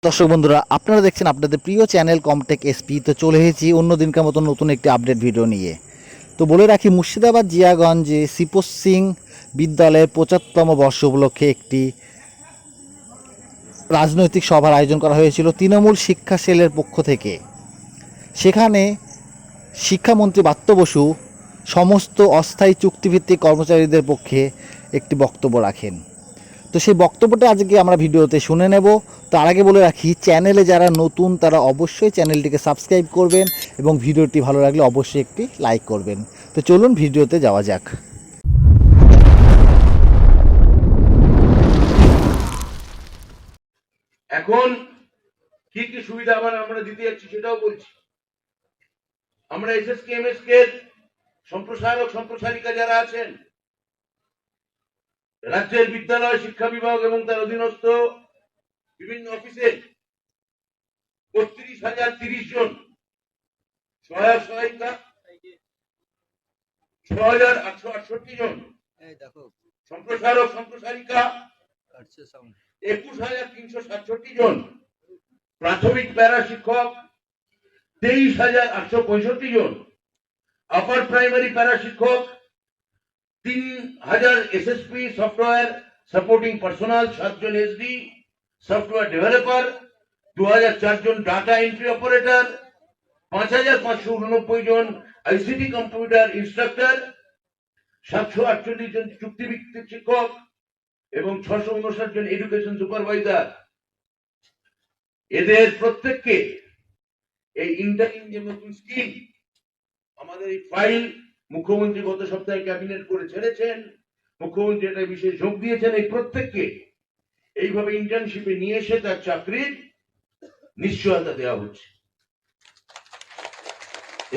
দর্শক বন্ধুরা, আপনারা দেখছেন আপনাদের প্রিয় চ্যানেল কমটেক এসপি। তো চলে এসেছি অন্য দিনকার মতো নতুন একটি আপডেট ভিডিও নিয়ে। তো বলে রাখি, মুর্শিদাবাদ জিয়াগঞ্জে শিপস সিং বিদ্যালয়ের 75তম বর্ষ উপলক্ষে একটি রাজনৈতিক সভার আয়োজন করা হয়েছিল তৃণমূল শিক্ষা সেলের পক্ষ থেকে। সেখানে শিক্ষামন্ত্রী ব্রাত্য বসু সমস্ত অস্থায়ী চুক্তিভিত্তিক কর্মচারীদের পক্ষে একটি বক্তব্য রাখেন। তো সেই বক্তব্যটা আজকে আমরা ভিডিওতে শুনে নেব। তার আগে বলে রাখি, চ্যানেলে যারা নতুন তারা অবশ্যই চ্যানেলটিকে সাবস্ক্রাইব করবেন এবং ভিডিওটি ভালো লাগলে অবশ্যই একটি লাইক করবেন। তো চলুন ভিডিওতে যাওয়া যাক। এখন কি কি সুবিধা আমরা দিতে যাচ্ছি সেটাও বলছি। আমরা এসএসকেএমএসকে সম্প্রসারক সম্প্রসারিকা যারা আছেন, রাজ্যের বিদ্যালয় শিক্ষা বিভাগ এবং তার অধীনস্থ বিভিন্ন অফিসে 32,030 জন সহায়ক সহায়িকা, 6,868 জন সম্প্রসারক সম্প্রসারিকা, 21,367 জন প্রাথমিক প্যারা শিক্ষক, 23,865 জন আপার প্রাইমারি প্যারা শিক্ষক, 3,000 এসএসপি সফটওয়্যার সাপোর্টিং পার্সোনাল, 7 জন এসডি সফটওয়্যার ডেভেলপার, 2,004 জন ডাটা এন্ট্রি অপারেটর, 5,589 জন আইসিটি কম্পিউটার ইনস্ট্রাক্টর, 748 জন চুক্তিভিত্তিক শিক্ষক এবং 659 জন এডুকেশন সুপারভাইজার। এদের প্রত্যেককে এই ইন্টারিম যে নতুন স্কিম, আমাদের এই ফাইল মুখ্যমন্ত্রী গত সপ্তাহে ক্যাবিনেট করে ছেড়েছেন, মুখ্যমন্ত্রী এটা বিশেষ যোগ দিয়েছেন। এই প্রত্যেককে এইভাবে ইন্টার্নশিপে নিয়ে এসে তার চাকরির নিশ্চয়তা দেওয়া হচ্ছে।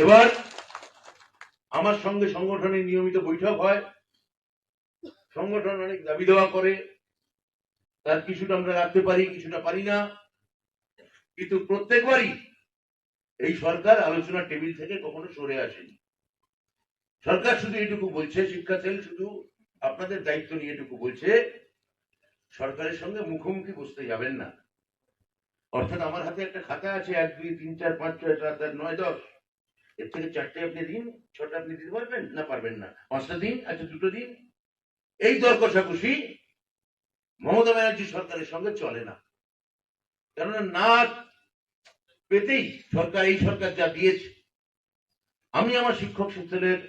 এবার আমার সঙ্গে সংগঠনের নিয়মিত বৈঠক হয়, সংগঠন অনেক দাবি দেওয়া করে, তার কিছুটা আমরা রাখতে পারি, কিছুটা পারি না, কিন্তু প্রত্যেকবারই এই সরকার আলোচনার টেবিল থেকে কখনো সরে আসেনি। সরকার শুধু এটুকু বলছে, শিক্ষা সেল শুধু আপনাদের দায়িত্ব নিয়ে এটুকু বলছে, সরকারের সঙ্গে মুখোমুখি বসতে যাবেন না। অর্থাৎ আমার হাতে একটা খাতা আছে, 1 2 3 4 5 6 7 8 9 10, এর থেকে 4টে আপনি দিন, 6টা আপনি দিতে পারবেন না, পারবেন না, 5টা দিন, আচ্ছা 2টো দিন। এই দর কষাকষি মমতা ব্যানার্জি সরকারের সঙ্গে চলে না। কেননা না পেতেই সরকার, এই সরকার যা দিয়েছে, আমি আমার শিক্ষক সেলের